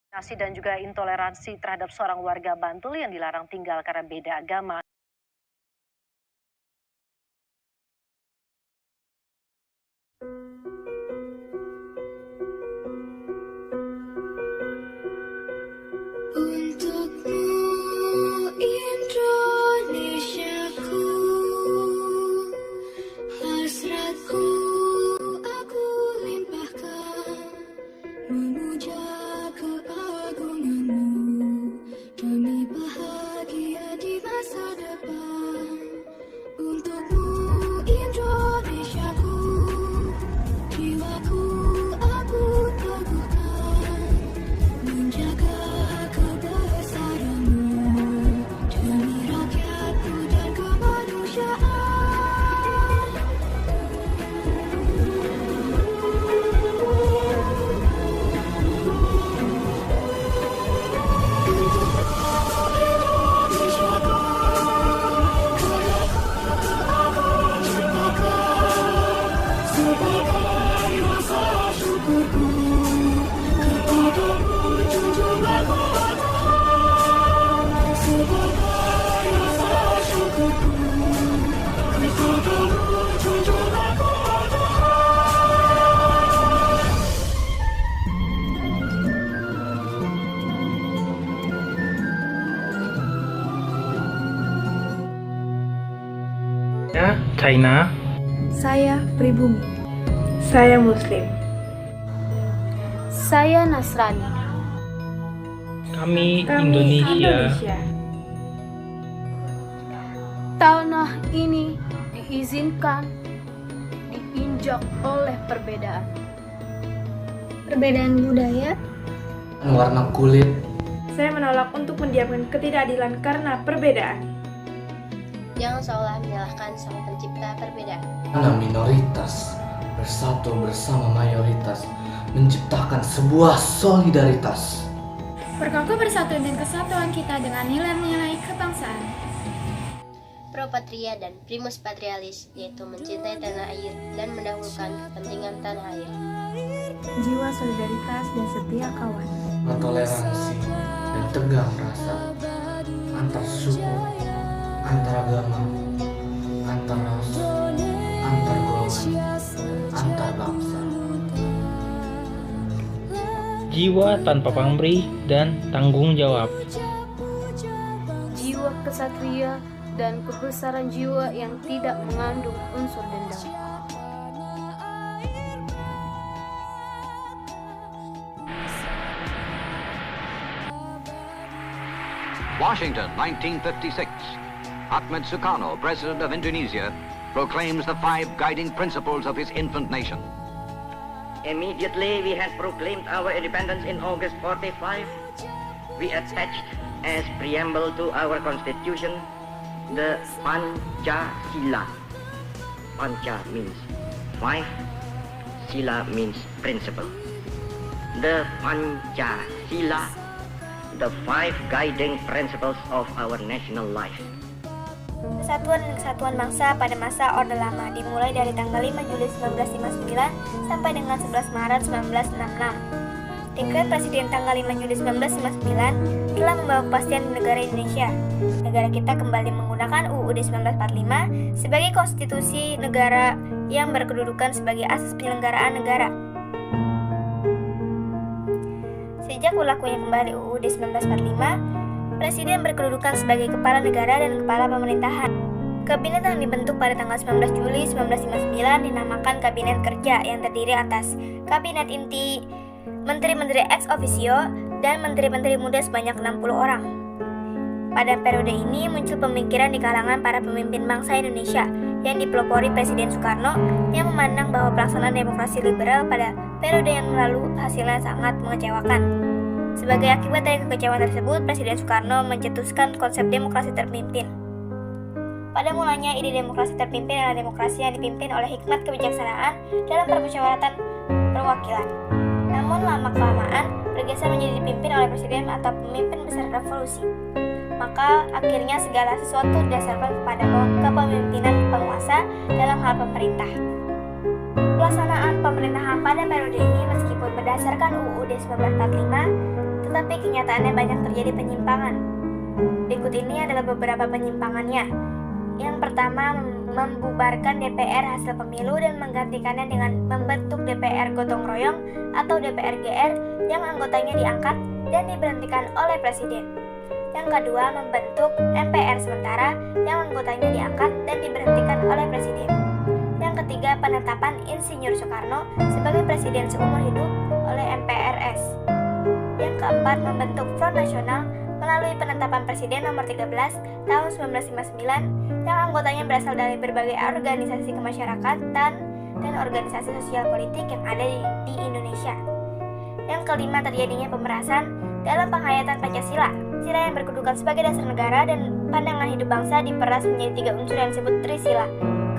Diskriminasi dan juga intoleransi terhadap seorang warga Bantul yang dilarang tinggal karena beda agama. Untukmu Indonesiaku, hasratku aku limpahkan, memuja keagunganmu demi bahagia di masa depan. Untukmu Indonesiaku, jiwaku aku teguhkan, menjaga kebesaranmu demi rakyatku dan kemanusiaan. Sebagai rasa syukurku kepadamu, junjung aku anugerah. Sebagai rasa syukurku kepadamu, junjung aku Ya, China. Saya pribumi. Saya Muslim. Saya Nasrani. Kami Kami Indonesia. Tanah ini diizinkan diinjak oleh perbedaan. Perbedaan budaya, warna kulit, Saya menolak untuk mendiamkan ketidakadilan karena perbedaan. Jangan seolah menyalahkan sang pencipta perbedaan. karena minoritas bersatu bersama mayoritas menciptakan sebuah solidaritas. berkokoh bersatu dan kesatuan kita dengan nilai-nilai kebangsaan. Pro patria dan primus patrialis, yaitu mencintai tanah air dan mendahulukan kepentingan tanah air. Jiwa solidaritas dan setia kawan. Toleransi dan tegang rasa antar suku, antar agama, antar ras, antar golongan, antar bangsa. Jiwa tanpa pamrih dan tanggung jawab. Jiwa kesatria dan kebesaran jiwa yang tidak mengandung unsur dendam. Washington, 1956. Ahmed Sukarno, President of Indonesia, proclaims the 5 guiding principles of his infant nation. Immediately we had proclaimed our independence in August 45. We attached as preamble to our constitution the Pancasila. Panca means 5, Sila means principle. The Pancasila, the 5 guiding principles of our national life. Persatuan dan Kesatuan Bangsa pada masa Orde Lama dimulai dari tanggal 5 Juli 1959 sampai dengan 11 Maret 1966. Dekret Presiden tanggal 5 Juli 1959 telah membawa kepastian di negara Indonesia. Negara kita kembali menggunakan UUD 1945 sebagai konstitusi negara yang berkedudukan sebagai asas penyelenggaraan negara. Sejak berlakunya kembali UUD 1945, Presiden berkedudukan sebagai kepala negara dan kepala pemerintahan. Kabinet yang dibentuk pada tanggal 19 Juli 1959 dinamakan Kabinet Kerja yang terdiri atas Kabinet Inti, Menteri-Menteri ex officio, dan Menteri-Menteri muda sebanyak 60 orang. Pada periode ini muncul pemikiran di kalangan para pemimpin bangsa Indonesia yang dipelopori Presiden Soekarno yang memandang bahwa pelaksanaan demokrasi liberal pada periode yang lalu hasilnya sangat mengecewakan. Sebagai akibat dari kekecewaan tersebut, Presiden Soekarno mencetuskan konsep demokrasi terpimpin. Pada mulanya, ide demokrasi terpimpin adalah demokrasi yang dipimpin oleh hikmat kebijaksanaan dalam permusyawaratan perwakilan. Namun lama-kelamaan bergeser menjadi dipimpin oleh presiden atau pemimpin besar revolusi. Maka akhirnya segala sesuatu didasarkan kepada kepemimpinan penguasa dalam hal pemerintah. Pelaksanaan pemerintahan pada periode ini meskipun berdasarkan UUD 1945 tetapi kenyataannya banyak terjadi penyimpangan. Berikut ini adalah beberapa penyimpangannya. Yang pertama, membubarkan DPR hasil pemilu dan menggantikannya dengan membentuk DPR gotong royong atau DPR GR yang anggotanya diangkat dan diberhentikan oleh Presiden. Yang kedua, membentuk MPR sementara yang anggotanya diangkat dan diberhentikan oleh Presiden. Yang ketiga, penetapan Insinyur Soekarno sebagai Presiden seumur hidup oleh MPRS. Yang keempat, membentuk Front Nasional melalui penetapan Presiden nomor 13 tahun 1959 yang anggotanya berasal dari berbagai organisasi kemasyarakatan dan organisasi sosial politik yang ada di Indonesia. Yang kelima, terjadinya pemerasan dalam penghayatan Pancasila. Sila yang berkedudukan sebagai dasar negara dan pandangan hidup bangsa diperas menjadi 3 unsur yang disebut Trisila.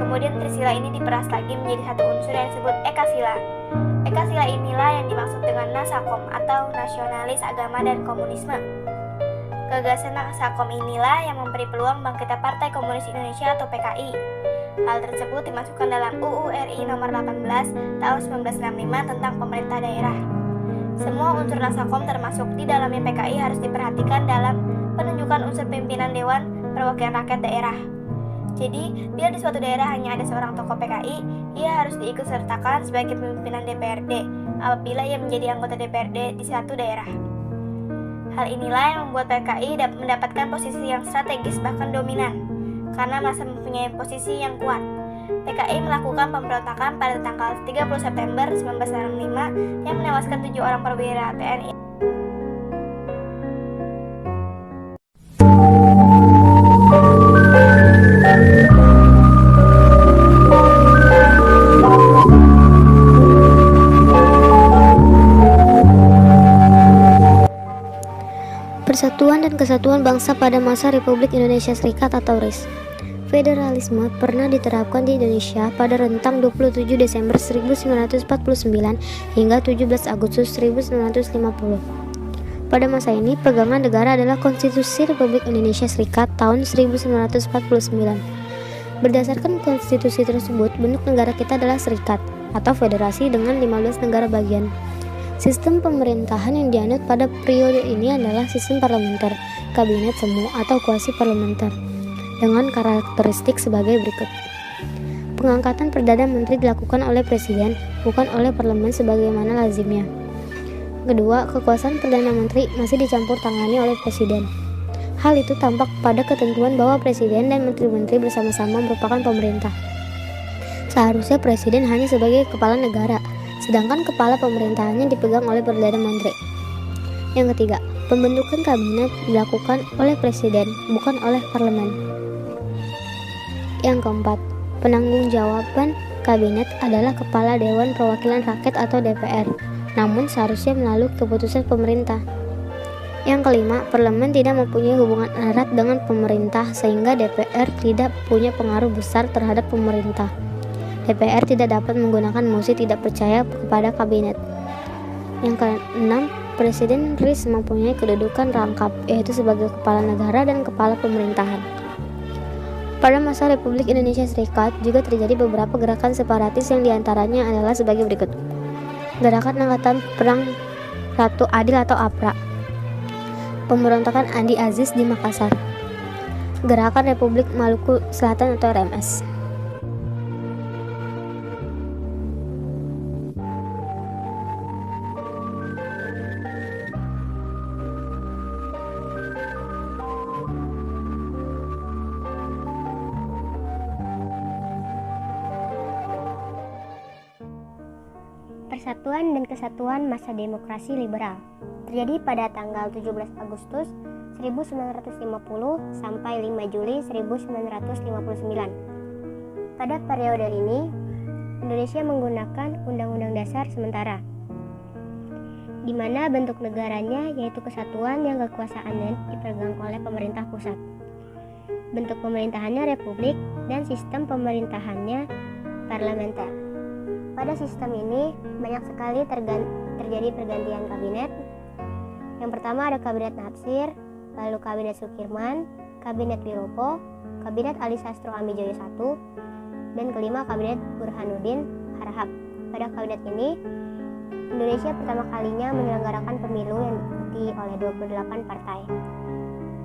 Kemudian Trisila ini diperas lagi menjadi 1 unsur yang disebut Ekasila. Ekasila inilah yang dimaksud dengan Nasakom atau Nasionalis Agama dan Komunisme. Gagasan Nasakom inilah yang memberi peluang bangkitnya Partai Komunis Indonesia atau PKI. Hal tersebut dimasukkan dalam UU RI nomor 18 tahun 1965 tentang pemerintah daerah. Semua unsur Nasakom termasuk di dalamnya PKI harus diperhatikan dalam penunjukan unsur pimpinan Dewan Perwakilan Rakyat Daerah. Jadi, bila di suatu daerah hanya ada seorang tokoh PKI, ia harus diikutsertakan sebagai pimpinan DPRD apabila ia menjadi anggota DPRD di satu daerah. Hal inilah yang membuat PKI mendapatkan posisi yang strategis bahkan dominan, karena merasa mempunyai posisi yang kuat. PKI melakukan pemberontakan pada tanggal 30 September 1965 yang menewaskan 7 orang perwira TNI. Persatuan dan Kesatuan Bangsa pada masa Republik Indonesia Serikat atau RIS. Federalisme pernah diterapkan di Indonesia pada rentang 27 Desember 1949 hingga 17 Agustus 1950. Pada masa ini, pegangan negara adalah Konstitusi Republik Indonesia Serikat tahun 1949. Berdasarkan konstitusi tersebut, bentuk negara kita adalah serikat atau federasi dengan 15 negara bagian. Sistem pemerintahan yang dianut pada periode ini adalah sistem parlementer, kabinet semu atau kuasi parlementer, dengan karakteristik sebagai berikut. Pengangkatan Perdana Menteri dilakukan oleh Presiden, bukan oleh Parlemen sebagaimana lazimnya. Kedua, kekuasaan Perdana Menteri masih dicampur tangani oleh Presiden. Hal itu tampak pada ketentuan bahwa Presiden dan Menteri-Menteri bersama-sama merupakan pemerintah. Seharusnya Presiden hanya sebagai kepala negara, sedangkan kepala pemerintahannya dipegang oleh Perdana Menteri. Yang ketiga, pembentukan kabinet dilakukan oleh Presiden, bukan oleh Parlemen. Yang keempat, penanggung-jawaban kabinet adalah Kepala Dewan Perwakilan Rakyat atau DPR, namun seharusnya melalui keputusan pemerintah. Yang kelima, Parlemen tidak mempunyai hubungan erat dengan pemerintah sehingga DPR tidak punya pengaruh besar terhadap pemerintah. DPR tidak dapat menggunakan mosi tidak percaya kepada kabinet. Yang keenam, Presiden RIS mempunyai kedudukan rangkap, yaitu sebagai kepala negara dan kepala pemerintahan. Pada masa Republik Indonesia Serikat juga terjadi beberapa gerakan separatis yang diantaranya adalah sebagai berikut. Gerakan Angkatan Perang Ratu Adil atau APRA, pemberontakan Andi Aziz di Makassar, Gerakan Republik Maluku Selatan atau RMS. Persatuan dan Kesatuan Masa Demokrasi Liberal terjadi pada tanggal 17 Agustus 1950 sampai 5 Juli 1959. Pada periode ini, Indonesia menggunakan Undang-Undang Dasar sementara, di mana bentuk negaranya yaitu kesatuan yang kekuasaannya dipegang oleh pemerintah pusat. Bentuk pemerintahannya republik dan sistem pemerintahannya parlementer. Pada sistem ini banyak sekali terjadi pergantian kabinet. Yang pertama ada Kabinet Natsir, lalu Kabinet Sukirman, Kabinet Wiropo, Kabinet Ali Sastro Amijoyo I, dan kelima Kabinet Burhanuddin Harahap. Pada kabinet ini, Indonesia pertama kalinya menyelenggarakan pemilu yang disepakati oleh 28 partai.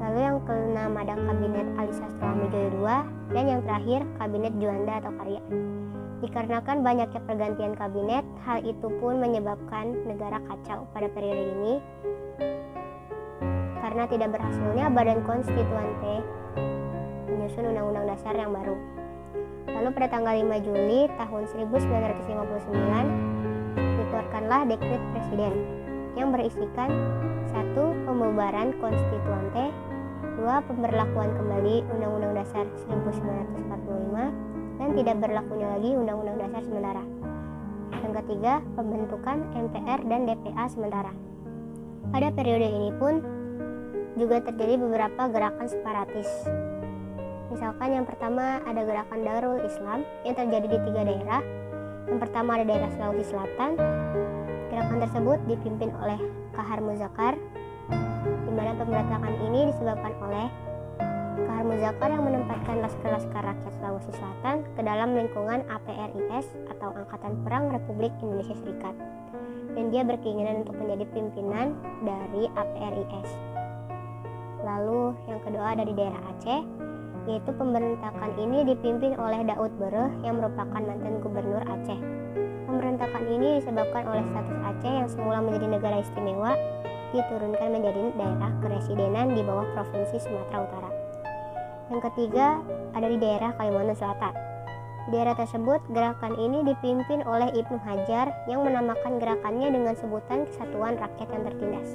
Lalu yang ke-6 ada Kabinet Ali Sastro Hamijoyo II, dan yang terakhir Kabinet Juanda atau Karya. Dikarenakan banyaknya pergantian kabinet, hal itu pun menyebabkan negara kacau pada periode ini karena tidak berhasilnya Badan Konstituante menyusun Undang-Undang Dasar yang baru. Lalu pada tanggal 5 Juli tahun 1959 dikeluarkanlah Dekret Presiden yang berisikan 1. Pembubaran Konstituante, 2. Pemberlakuan kembali Undang-Undang Dasar 1945 dan tidak berlakunya lagi Undang-Undang Dasar sementara. Yang ketiga, pembentukan MPR dan DPA sementara. Pada periode ini pun juga terjadi beberapa gerakan separatis. Misalkan yang pertama ada gerakan Darul Islam yang terjadi di 3 daerah. Yang pertama ada daerah Sulawesi Selatan. Gerakan tersebut dipimpin oleh Kahar Muzakar, di mana pemberontakan ini disebabkan oleh Kahar Muzakar yang menempatkan Laskar-Laskar Rakyat Sulawesi Selatan ke dalam lingkungan APRIS atau Angkatan Perang Republik Indonesia Serikat, dan dia berkeinginan untuk menjadi pimpinan dari APRIS. Lalu yang kedua ada di daerah Aceh, yaitu pemberontakan ini dipimpin oleh Daud Bereh yang merupakan mantan gubernur Aceh. Pemberontakan ini disebabkan oleh status Aceh yang semula menjadi negara istimewa diturunkan menjadi daerah keresidenan di bawah Provinsi Sumatera Utara. Yang ketiga ada di daerah Kalimantan Selatan. Di daerah tersebut gerakan ini dipimpin oleh Ibnu Hajar yang menamakan gerakannya dengan sebutan Kesatuan Rakyat yang Tertindas.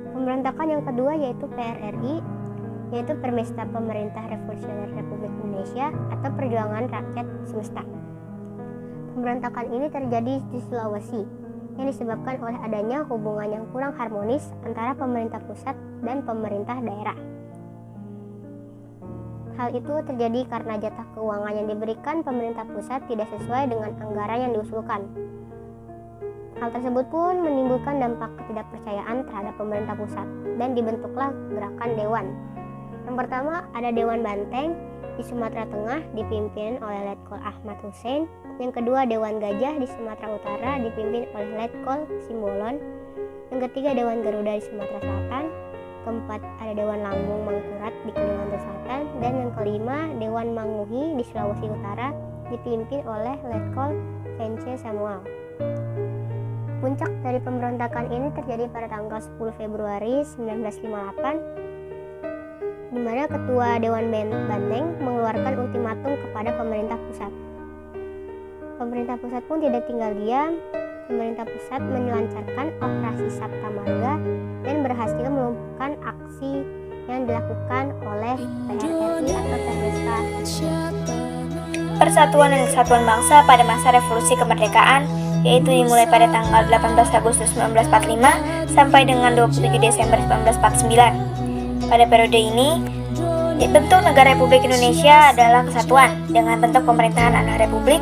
Pemberontakan yang kedua yaitu PRRI, yaitu Permesta Pemerintah Revolusioner Republik Indonesia atau Perjuangan Rakyat Semesta. Pemberontakan ini terjadi di Sulawesi yang disebabkan oleh adanya hubungan yang kurang harmonis antara pemerintah pusat dan pemerintah daerah. Hal itu terjadi karena jatah keuangan yang diberikan pemerintah pusat tidak sesuai dengan anggaran yang diusulkan. Hal tersebut pun menimbulkan dampak ketidakpercayaan terhadap pemerintah pusat dan dibentuklah gerakan Dewan. Yang pertama ada Dewan Banteng di Sumatera Tengah dipimpin oleh Letkol Ahmad Hussein. Yang kedua Dewan Gajah di Sumatera Utara dipimpin oleh Letkol Simbolon. Yang ketiga Dewan Garuda di Sumatera Selatan. Keempat ada Dewan Lambung Mangkurat di Kalimantan Selatan, dan yang kelima Dewan Manguhi di Sulawesi Utara dipimpin oleh Letkol Vence Samuel. Puncak dari pemberontakan ini terjadi pada tanggal 10 Februari 1958, di mana Ketua Dewan Banteng mengeluarkan ultimatum kepada pemerintah pusat. Pemerintah pusat pun tidak tinggal diam. Pemerintah pusat melancarkan operasi Sabta Marga dan berhasil melumpuhkan aksi yang dilakukan oleh PRRI atau Permesta. Persatuan dan Kesatuan Bangsa pada masa Revolusi Kemerdekaan, yaitu dimulai pada tanggal 18 Agustus 1945 sampai dengan 27 Desember 1949. Pada periode ini, bentuk negara Republik Indonesia adalah kesatuan dengan bentuk pemerintahan anak republik,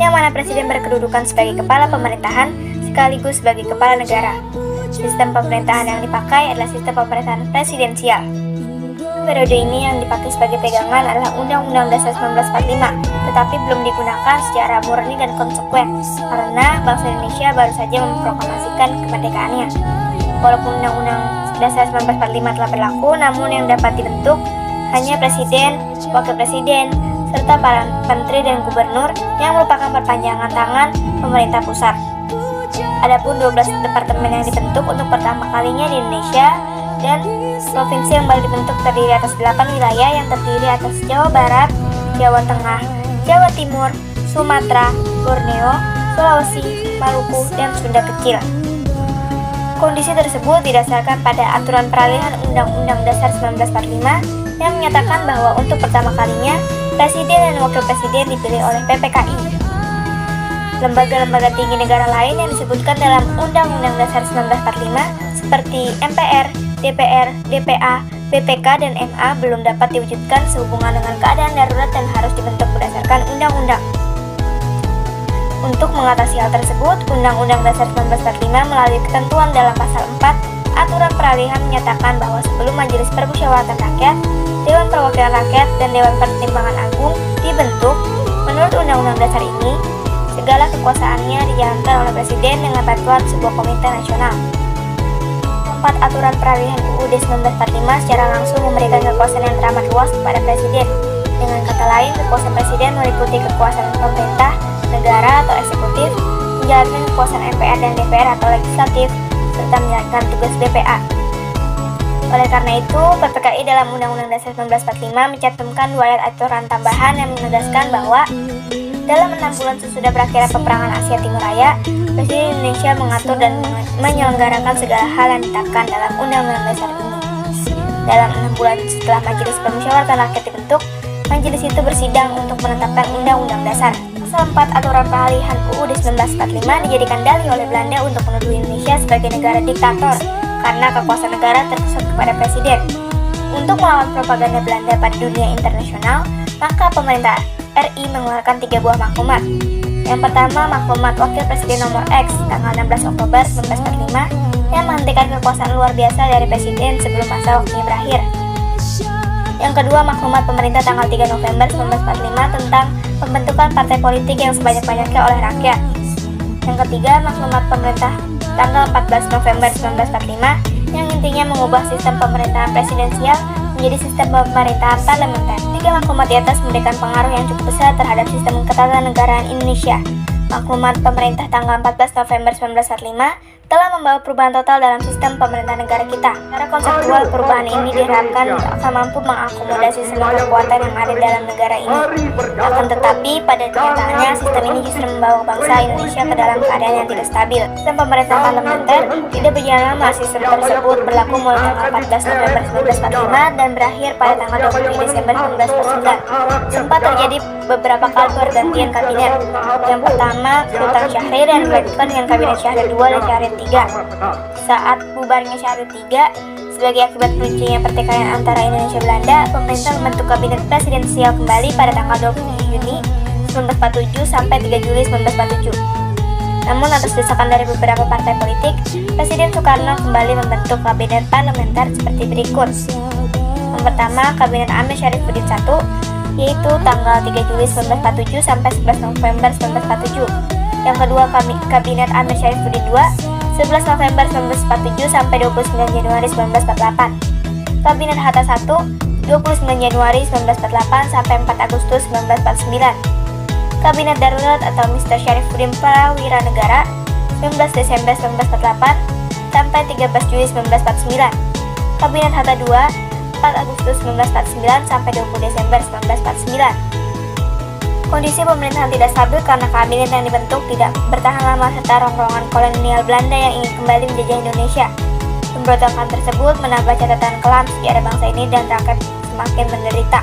yang mana presiden berkedudukan sebagai kepala pemerintahan sekaligus sebagai kepala negara. Sistem pemerintahan yang dipakai adalah sistem pemerintahan presidensial. Periode ini yang dipakai sebagai pegangan adalah Undang-Undang Dasar 1945, tetapi belum digunakan secara murni dan konsekuen karena bangsa Indonesia baru saja memproklamasikan kemerdekaannya. Walaupun Undang-Undang Dasar 1945 telah berlaku, namun yang dapat dibentuk hanya presiden, wakil presiden, serta para menteri dan gubernur yang merupakan perpanjangan tangan pemerintah pusat. Adapun 12 departemen yang dibentuk untuk pertama kalinya di Indonesia, dan provinsi yang baru dibentuk terdiri atas 8 wilayah yang terdiri atas Jawa Barat, Jawa Tengah, Jawa Timur, Sumatera, Borneo, Sulawesi, Maluku, dan Sunda Kecil. Kondisi tersebut didasarkan pada aturan peralihan Undang-Undang Dasar 1945 yang menyatakan bahwa untuk pertama kalinya Presiden dan Wakil Presiden dipilih oleh PPKI. Lembaga-lembaga tinggi negara lain yang disebutkan dalam Undang-Undang Dasar 1945 seperti MPR, DPR, DPA, BPK, dan MA belum dapat diwujudkan sehubungan dengan keadaan darurat dan harus dibentuk berdasarkan undang-undang. Untuk mengatasi hal tersebut, Undang-Undang Dasar 1945 melalui ketentuan dalam pasal 4 aturan peralihan menyatakan bahwa sebelum Majelis Permusyawaratan Rakyat, Dewan Perwakilan Rakyat, dan Dewan Pertimbangan Agung dibentuk, menurut Undang-Undang Dasar ini, segala kekuasaannya dijalankan oleh Presiden dengan bantuan sebuah komite nasional. 4. Aturan peralihan UUD 1945 secara langsung memberikan kekuasaan yang teramat luas kepada Presiden. Dengan kata lain, kekuasaan Presiden meliputi kekuasaan pemerintah, negara atau eksekutif, menjalankan kekuasaan MPR dan DPR atau legislatif, serta menjalankan tugas BPA. Oleh karena itu, PPKI dalam Undang-Undang Dasar 1945 mencantumkan 2 ayat aturan tambahan yang menegaskan bahwa dalam 6 bulan sesudah berakhirnya peperangan Asia Timur Raya, Presiden Indonesia mengatur dan menyelenggarakan segala hal yang ditetapkan dalam Undang-Undang Dasar ini. Dalam 6 bulan setelah Majelis Permusyawaratan Rakyat dibentuk, majelis itu bersidang untuk menetapkan Undang-Undang Dasar. Pasal 4 Aturan Peralihan UUD 1945 dijadikan dalih oleh Belanda untuk menuduh Indonesia sebagai negara diktator karena kekuasaan negara terpusat kepada Presiden. Untuk melawan propaganda Belanda pada dunia internasional, maka pemerintah RI mengeluarkan 3 buah maklumat. Yang pertama, maklumat Wakil Presiden nomor X tanggal 16 Oktober 1945 yang menghentikan kekuasaan luar biasa dari Presiden sebelum masa waktunya berakhir. Yang kedua, maklumat pemerintah tanggal 3 November 1945 tentang pembentukan partai politik yang sebanyak-banyaknya oleh rakyat. Yang ketiga, maklumat pemerintah tanggal 14 November 1945 yang intinya mengubah sistem pemerintahan presidensial menjadi sistem pemerintahan parlementer. 3 maklumat di atas memberikan pengaruh yang cukup besar terhadap sistem ketatanegaraan Indonesia. Maklumat pemerintah tanggal 14 November 1945 telah membawa perubahan total dalam sistem pemerintahan negara kita. Secara konseptual, perubahan ini diharapkan akan mampu mengakomodasi semua kekuatan yang ada dalam negara ini. Akan tetapi, pada kenyataannya, sistem ini justru membawa bangsa Indonesia ke dalam keadaan yang tidak stabil. Sistem pemerintahan parlementer tidak berjalan lama. Sistem tersebut berlaku mulai tanggal 14 November 1945 dan berakhir pada tanggal 27 Desember 1949. Sempat terjadi beberapa kali pergantian kabinet. Yang pertama, Sultan Syahrir yang dilanjutkan dengan kabinet Syahrir II dan Syahrir III. Saat bubarnya Syahrir III, sebagai akibat runcinya pertikaian antara Indonesia dan Belanda, pemerintah membentuk kabinet presidensial kembali pada tanggal 27 Juni 1947 sampai 3 Juli 1947. Namun atas desakan dari beberapa partai politik, Presiden Soekarno kembali membentuk kabinet parlementer seperti berikut. Yang pertama, kabinet Amir Syarifuddin I, yaitu tanggal 3 Juli 1947 sampai 11 November 1947. Yang kedua, kabinet Amir Syarifuddin II, 11 November 1947 sampai 29 Januari 1948. Kabinet Hatta I, 29 Januari 1948 sampai 4 Agustus 1949. Kabinet Darurat atau Mr. Syarifuddin Prawira Negara, 19 Desember 1948 sampai 13 Juli 1949. Kabinet Hatta II, 4 Agustus 1949 sampai 20 Desember 1949. Kondisi pemerintahan tidak stabil karena kabinet yang dibentuk tidak bertahan lama serta rongrongan kolonial Belanda yang ingin kembali menjajah Indonesia. Pemberontakan tersebut menambah catatan kelam sejarah bangsa ini dan rakyat semakin menderita.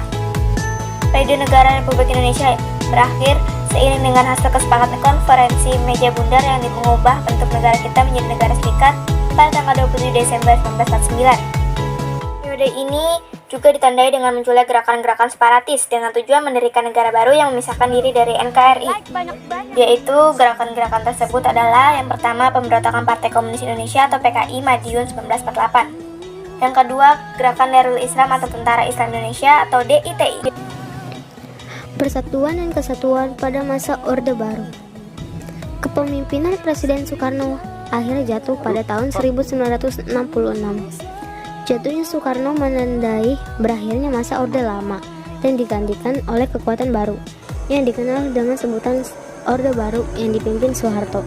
Periode Negara Republik Indonesia berakhir seiring dengan hasil kesepakatan konferensi meja bundar yang mengubah bentuk negara kita menjadi negara serikat pada tanggal 27 Desember 1949. Periode ini juga ditandai dengan munculnya gerakan-gerakan separatis dengan tujuan mendirikan negara baru yang memisahkan diri dari NKRI. Yaitu gerakan-gerakan tersebut adalah yang pertama, pemberontakan Partai Komunis Indonesia atau PKI Madiun 1948. Yang kedua, gerakan Darul Islam atau Tentara Islam Indonesia atau DITI. Persatuan dan kesatuan pada masa Orde Baru. Kepemimpinan Presiden Soekarno akhirnya jatuh pada tahun 1966. Jatuhnya Soekarno menandai berakhirnya masa Orde Lama dan digantikan oleh kekuatan baru yang dikenal dengan sebutan Orde Baru yang dipimpin Soeharto.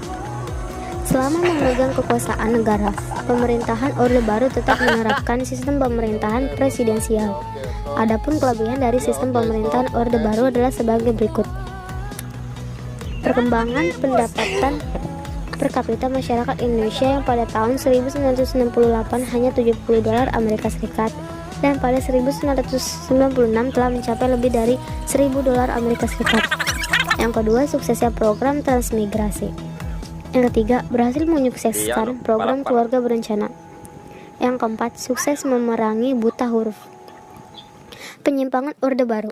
Selama memegang kekuasaan negara, pemerintahan Orde Baru tetap menerapkan sistem pemerintahan presidensial. Adapun kelebihan dari sistem pemerintahan Orde Baru adalah sebagai berikut. Perkembangan pendapatan per kapita masyarakat Indonesia yang pada tahun 1968 hanya $70 Amerika Serikat dan pada 1996 telah mencapai lebih dari $1.000 Amerika Serikat. Yang kedua, suksesnya program transmigrasi. Yang ketiga, berhasil menyukseskan program keluarga berencana. Yang keempat, sukses memerangi buta huruf. Penyimpangan Orde Baru.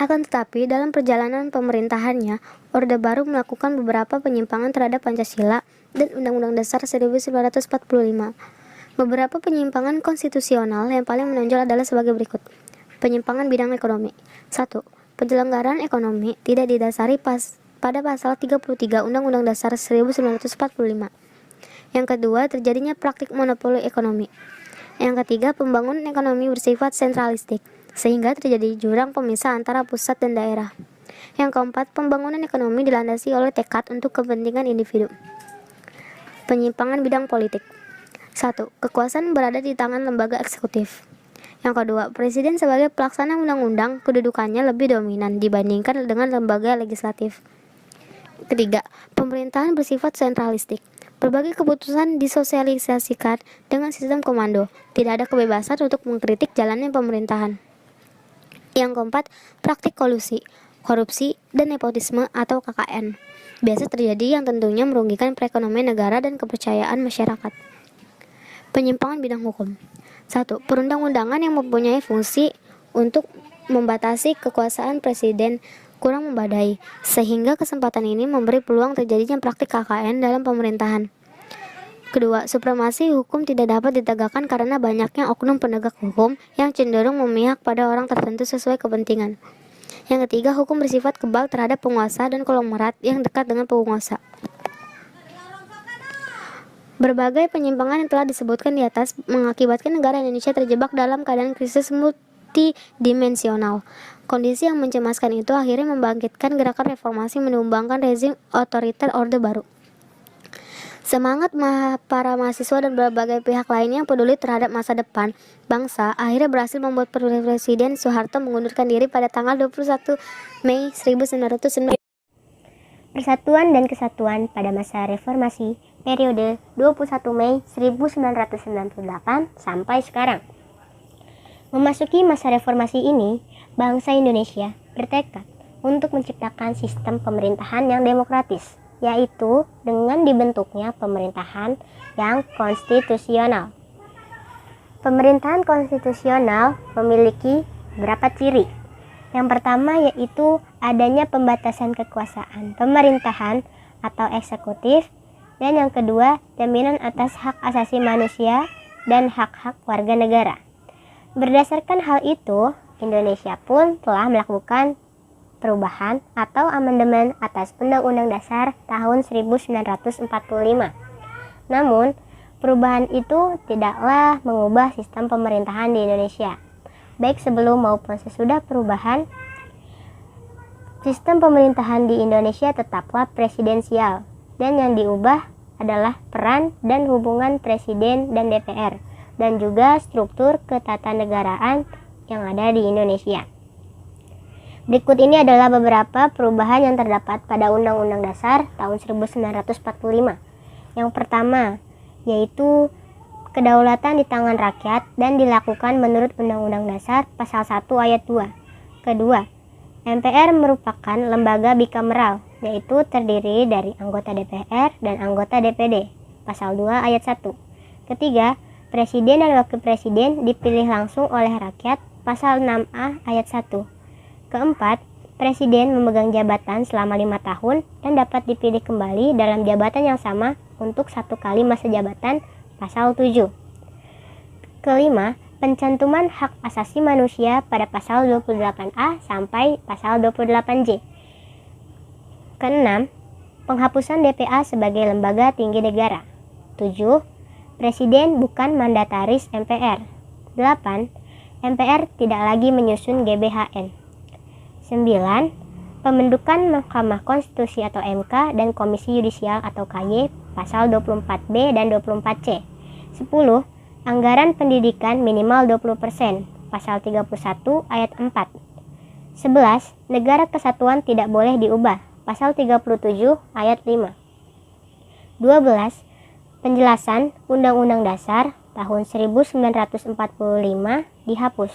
Akan tetapi, dalam perjalanan pemerintahannya, Orde Baru melakukan beberapa penyimpangan terhadap Pancasila dan Undang-Undang Dasar 1945. Beberapa penyimpangan konstitusional yang paling menonjol adalah sebagai berikut. Penyimpangan bidang ekonomi. 1. Penyelenggaraan ekonomi tidak didasari pada pasal 33 Undang-Undang Dasar 1945. Yang kedua, terjadinya praktik monopoli ekonomi. Yang ketiga, pembangunan ekonomi bersifat sentralistik, sehingga terjadi jurang pemisah antara pusat dan daerah. Yang keempat, pembangunan ekonomi dilandasi oleh tekad untuk kepentingan individu. Penyimpangan bidang politik. 1. Kekuasaan berada di tangan lembaga eksekutif. Yang kedua, presiden sebagai pelaksana undang-undang kedudukannya lebih dominan dibandingkan dengan lembaga legislatif. Ketiga, pemerintahan bersifat sentralistik. Berbagai keputusan disosialisasikan dengan sistem komando. Tidak ada kebebasan untuk mengkritik jalannya pemerintahan. Yang keempat, praktik kolusi, korupsi, dan nepotisme atau KKN. Biasa terjadi yang tentunya merugikan perekonomian negara dan kepercayaan masyarakat. Penyimpangan bidang hukum. 1. Perundang-undangan yang mempunyai fungsi untuk membatasi kekuasaan presiden kurang memadai, sehingga kesempatan ini memberi peluang terjadinya praktik KKN dalam pemerintahan. Kedua, supremasi hukum tidak dapat ditegakkan karena banyaknya oknum penegak hukum yang cenderung memihak pada orang tertentu sesuai kepentingan. Yang ketiga, hukum bersifat kebal terhadap penguasa dan konglomerat yang dekat dengan penguasa. Berbagai penyimpangan yang telah disebutkan di atas mengakibatkan negara Indonesia terjebak dalam keadaan krisis multidimensional. Kondisi yang mencemaskan itu akhirnya membangkitkan gerakan reformasi menumbangkan rezim otoriter Orde Baru. Semangat para mahasiswa dan berbagai pihak lainnya yang peduli terhadap masa depan bangsa akhirnya berhasil membuat Presiden Soeharto mengundurkan diri pada tanggal 21 Mei 1990. Persatuan dan Kesatuan pada masa reformasi periode 21 Mei 1998 sampai sekarang. Memasuki masa reformasi ini, bangsa Indonesia bertekad untuk menciptakan sistem pemerintahan yang demokratis, yaitu dengan dibentuknya pemerintahan yang konstitusional. Pemerintahan konstitusional memiliki beberapa ciri. Yang pertama yaitu adanya pembatasan kekuasaan pemerintahan atau eksekutif, dan yang kedua jaminan atas hak asasi manusia dan hak-hak warga negara. Berdasarkan hal itu, Indonesia pun telah melakukan perubahan atau amandemen atas Undang-Undang Dasar tahun 1945. Namun, perubahan itu tidaklah mengubah sistem pemerintahan di Indonesia. Baik sebelum maupun sesudah perubahan, sistem pemerintahan di Indonesia tetaplah presidensial, dan yang diubah adalah peran dan hubungan presiden dan DPR, dan juga struktur ketatanegaraan yang ada di Indonesia. Berikut ini adalah beberapa perubahan yang terdapat pada Undang-Undang Dasar tahun 1945. Yang pertama, yaitu kedaulatan di tangan rakyat dan dilakukan menurut Undang-Undang Dasar Pasal 1 Ayat 2. Kedua, MPR merupakan lembaga bikameral, yaitu terdiri dari anggota DPR dan anggota DPD. Pasal 2 Ayat 1. Ketiga, Presiden dan Wakil Presiden dipilih langsung oleh rakyat. Pasal 6A Ayat 1. Keempat, Presiden memegang jabatan selama 5 tahun dan dapat dipilih kembali dalam jabatan yang sama untuk 1 kali masa jabatan. Pasal 7. Kelima, pencantuman hak asasi manusia pada pasal 28A sampai pasal 28J. Keenam, penghapusan DPA sebagai lembaga tinggi negara. 7. Presiden bukan mandataris MPR. 8. MPR tidak lagi menyusun GBHN. 9. Pembentukan Mahkamah Konstitusi atau MK dan Komisi Yudisial atau KY pasal 24B dan 24C. 10. Anggaran pendidikan minimal 20%, pasal 31 ayat 4. 11. Negara kesatuan tidak boleh diubah, pasal 37 ayat 5. 12. Penjelasan Undang-Undang Dasar tahun 1945 dihapus,